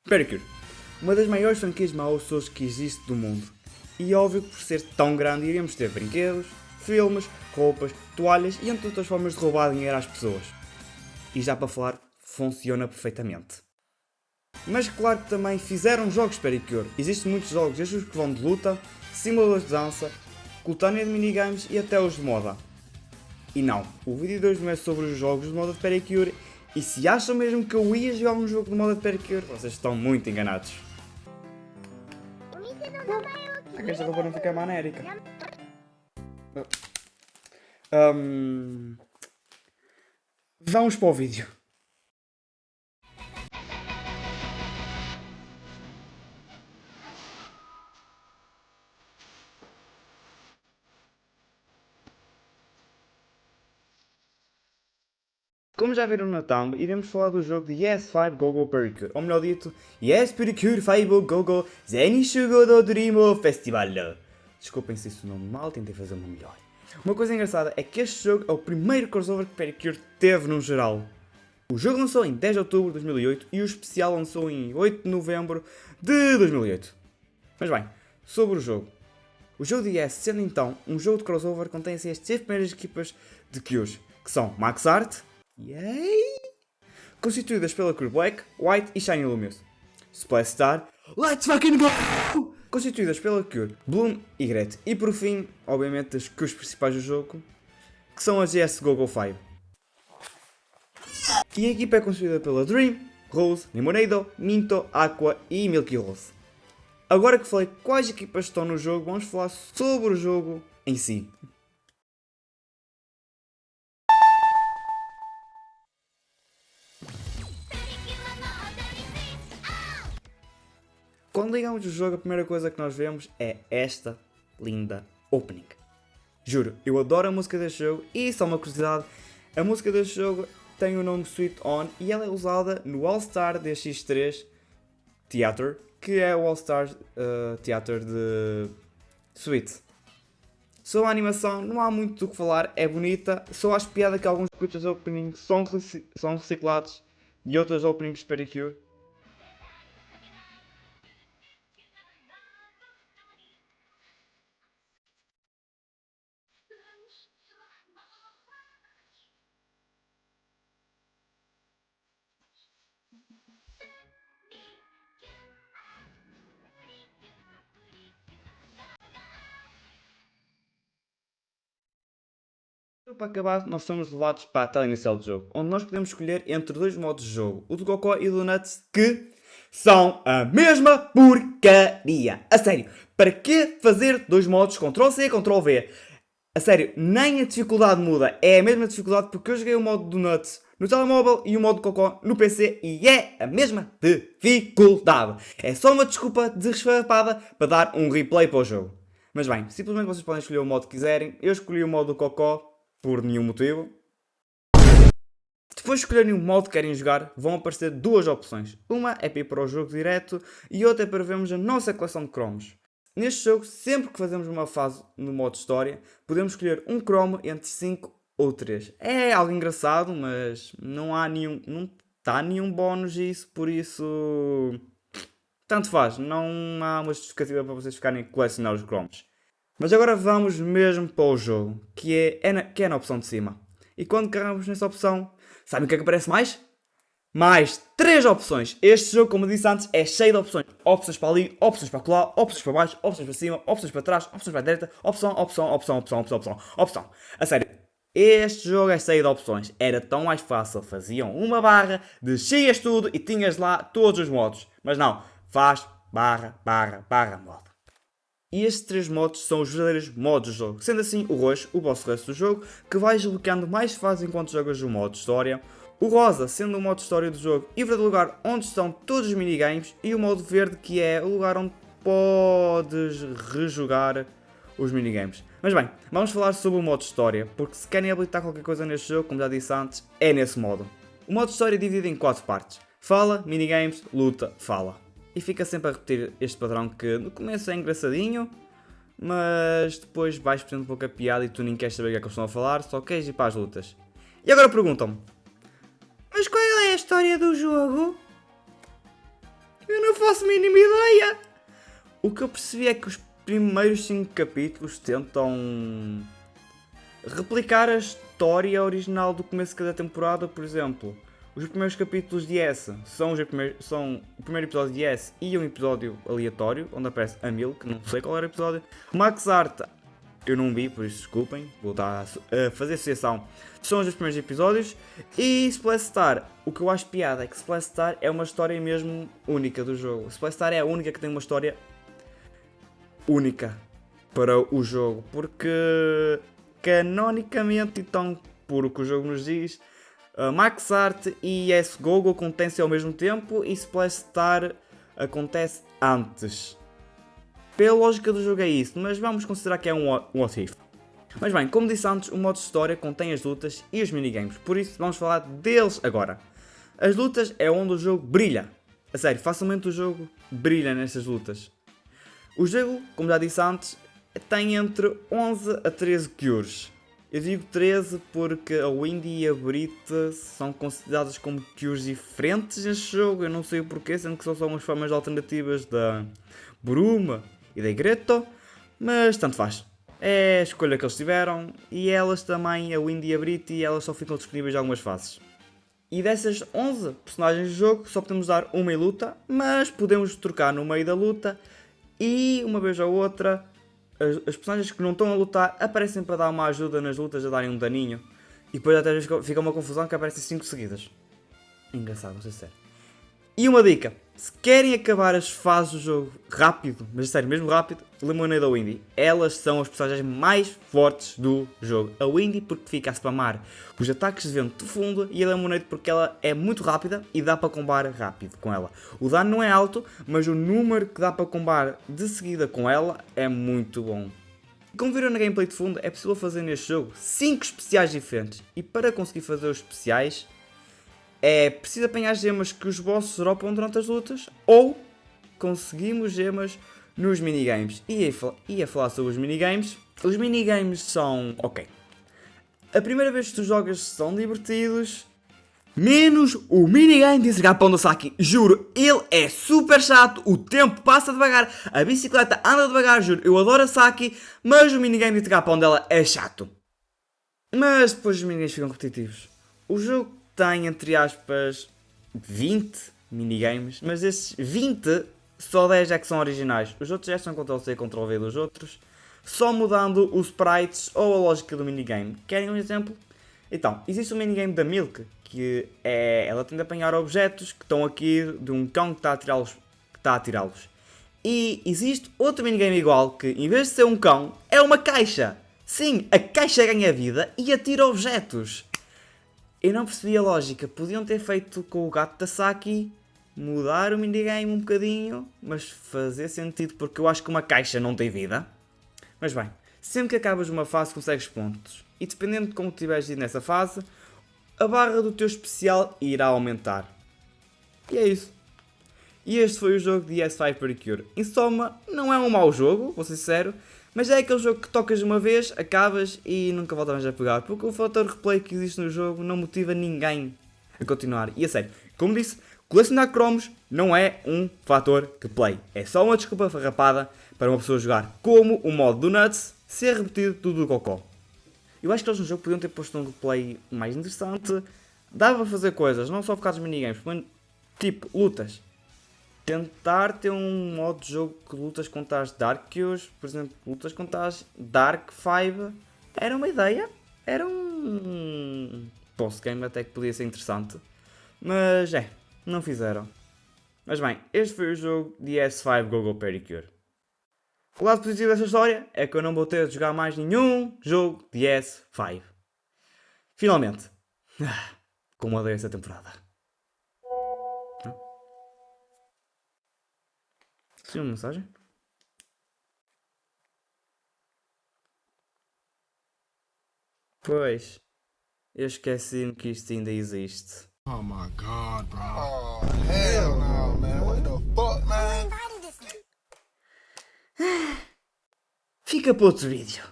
Pericure, uma das maiores franquias de Mahou Souls que existe do mundo. E é óbvio que por ser tão grande iríamos ter brinquedos, filmes, roupas, toalhas e entre outras formas de roubar dinheiro às pessoas. E já para falar, funciona perfeitamente. Mas claro que também fizeram jogos de Pericure. Existem muitos jogos, desde os que vão de luta, simuladores de dança, coletânea de minigames e até os de moda. E não, o vídeo de hoje não é sobre os jogos de moda de Pericure, e se acham mesmo que eu ia jogar um jogo de moda de Pericure, vocês estão muito enganados. Esta roupa não fica manérica. Vamos para o vídeo. Como já viram na thumb, iremos falar do jogo de Yes5 Gogo Pericure, ou melhor dito, Yes Pericure 5 Gogo Zenishugo do Dreamo Festival. Desculpem se isso não mal, tentei fazer uma melhor. Uma coisa engraçada é que este jogo é o primeiro crossover que Pericure teve no geral. O jogo lançou em 10 de outubro de 2008 e o especial lançou em 8 de novembro de 2008. Mas bem, sobre o jogo. O jogo de Yes, sendo então um jogo de crossover, contém-se as 6 primeiras equipas de Kyush, que são Max Art, constituídas pela cor Black, White e Shiny Lumious. Splash Star, Let's fucking go! Constituídas pela cor Bloom e Gret. E por fim, obviamente, as cores principais do jogo, que são as GS Gogo 5. E a equipa é constituída pela Dream, Rose, Limonado, Minto, Aqua e Milky Rose. Agora que falei quais equipas estão no jogo, vamos falar sobre o jogo em si. Quando ligamos o jogo, a primeira coisa que nós vemos é esta linda opening. Juro, eu adoro a música deste jogo e só uma curiosidade, a música deste jogo tem o nome Sweet On e ela é usada no All Star DX3 Theater, que é o All Star Theater de Sweet. Sobre a animação, não há muito do que falar, é bonita, só acho piada que alguns clipes de opening são reciclados de outras openings de Pericure. Para acabar, nós somos levados para a tela inicial do jogo, onde nós podemos escolher entre dois modos de jogo, o do Goku e do Nuts, que são a mesma porcaria. A sério, para que fazer dois modos Ctrl-C e Ctrl-V? A sério, nem a dificuldade muda, é a mesma dificuldade porque eu joguei o modo do Nuts no telemóvel e o modo do Goku no PC e é a mesma dificuldade. É só uma desculpa desfarrapada para dar um replay para o jogo. Mas bem, simplesmente vocês podem escolher o modo que quiserem, eu escolhi o modo do Goku por nenhum motivo. Depois de escolherem o modo que querem jogar, vão aparecer duas opções. Uma é para ir para o jogo direto e outra é para vermos a nossa coleção de cromos. Neste jogo, sempre que fazemos uma fase no modo história, podemos escolher um cromo entre 5 ou 3. É algo engraçado, mas não está nenhum bónus isso, por isso tanto faz, não há uma justificativa para vocês ficarem a colecionar os cromos. Mas agora vamos mesmo para o jogo, que é na opção de cima. E quando carregamos nessa opção, sabem o que é que aparece mais? Mais 3 opções. Este jogo, como eu disse antes, é cheio de opções. Opções para ali, opções para lá, opções para baixo, opções para cima, opções para trás, opções para a direita, opção. A sério, este jogo é cheio de opções. Era tão mais fácil, faziam uma barra, descias tudo e tinhas lá todos os modos. Mas não, faz barra modo. E estes 3 modos são os verdadeiros modos do jogo, sendo assim o roxo, o boss rush do jogo, que vais desbloqueando mais fases enquanto jogas o modo história, o rosa sendo o modo história do jogo e o verdadeiro lugar onde estão todos os minigames, e o modo verde que é o lugar onde podes rejogar os minigames. Mas bem, vamos falar sobre o modo história, porque se querem habilitar qualquer coisa neste jogo, como já disse antes, é nesse modo. O modo história é dividido em 4 partes: fala, minigames, luta, fala. E fica sempre a repetir este padrão que no começo é engraçadinho, mas depois vais perdendo um pouco a piada e tu nem queres saber o que é que eles estão a falar, só queres ir para as lutas. E agora perguntam-me: mas qual é a história do jogo? Eu não faço a mínima ideia. O que eu percebi é que os primeiros 5 capítulos tentam replicar a história original do começo de cada temporada. Por exemplo, os primeiros capítulos de S são o primeiro episódio de S e um episódio aleatório, onde aparece a Milk, não sei qual era o episódio. Max Art eu não vi, por isso desculpem, vou estar a fazer associação. São os primeiros episódios. E Splash Star, o que eu acho piada é que Splash Star é uma história mesmo única do jogo. Splash Star é a única que tem uma história única para o jogo, porque canonicamente, então, por o que o jogo nos diz, Max Art e S-GO acontecem ao mesmo tempo e Splash Star acontece antes. Pela lógica do jogo é isso, mas vamos considerar que é um what if. Mas bem, como disse antes, o modo história contém as lutas e os minigames, por isso vamos falar deles agora. As lutas é onde o jogo brilha. A sério, facilmente o jogo brilha nestas lutas. O jogo, como já disse antes, tem entre 11 a 13 cures. Eu digo 13 porque a Windy e a Brita são consideradas como cures diferentes neste jogo. Eu não sei o porquê, sendo que são só umas formas alternativas da Bruma e da Greto, mas tanto faz. É a escolha que eles tiveram e elas também, a Windy e a Brita, elas só ficam disponíveis em algumas fases. E dessas 11 personagens do jogo só podemos dar uma em luta, mas podemos trocar no meio da luta e uma vez ou outra as personagens que não estão a lutar aparecem para dar uma ajuda nas lutas, a darem um daninho. E depois até às vezes fica uma confusão que aparecem 5 seguidas. Engraçado, não sei se é. E uma dica, se querem acabar as fases do jogo rápido, mas sério, mesmo rápido, Lemonade ou Windy. Elas são as personagens mais fortes do jogo. A Windy porque fica a spamar os ataques de vento de fundo e a Lemonade porque ela é muito rápida e dá para combar rápido com ela. O dano não é alto, mas o número que dá para combar de seguida com ela é muito bom. Como viram na gameplay de fundo, é possível fazer neste jogo 5 especiais diferentes. E para conseguir fazer os especiais, é preciso apanhar gemas que os bosses dropam durante as lutas ou conseguimos gemas nos minigames. E a falar sobre os minigames são ok. A primeira vez que tu jogas são divertidos, menos o minigame de entregar pão do Saki. Juro, ele é super chato, o tempo passa devagar, a bicicleta anda devagar, juro, eu adoro a Saki, mas o minigame de entregar pão dela é chato. Mas depois os minigames ficam repetitivos. O jogo tem, entre aspas, 20 minigames, mas esses 20, só 10 é que são originais. Os outros já são Ctrl-C e Ctrl-V dos outros, só mudando os sprites ou a lógica do minigame. Querem um exemplo? Então, existe um minigame da Milk, que é, ela tem de apanhar objetos que estão aqui de um cão que está a atirá-los. E existe outro minigame igual, que em vez de ser um cão, é uma caixa. Sim, a caixa ganha vida e atira objetos. Eu não percebi a lógica, podiam ter feito com o gato da Saki, mudar o minigame um bocadinho, mas fazer sentido porque eu acho que uma caixa não tem vida. Mas bem, sempre que acabas uma fase consegues pontos, e dependendo de como tiveres ido nessa fase, a barra do teu especial irá aumentar. E é isso. E este foi o jogo de S5 Precure. Em soma, não é um mau jogo, vou ser sincero, mas é aquele jogo que tocas uma vez, acabas e nunca voltas mais a pegar, porque o fator replay que existe no jogo não motiva ninguém a continuar. E a sério, como disse, colecionar cromos não é um fator replay, é só uma desculpa farrapada para uma pessoa jogar, como o modo do Nuts ser repetido tudo do cocó. Eu acho que eles no jogo podiam ter posto um replay mais interessante, dava para fazer coisas, não só por causa dos minigames, tipo lutas. Tentar ter um modo de jogo que lutas contra as Dark Cures, por exemplo, lutas contra as Dark 5, era uma ideia, era um post-game até que podia ser interessante, mas não fizeram. Mas bem, este foi o jogo de S5 GoGo Pedicure. O lado positivo desta história é que eu não vou ter de jogar mais nenhum jogo de S5. Finalmente, como odeio esta temporada. Sim, uma mensagem? Pois, eu esqueci-me que isto ainda existe. Oh my god, bro. Oh, hell no, man. What the fuck, man? Fica para outro vídeo.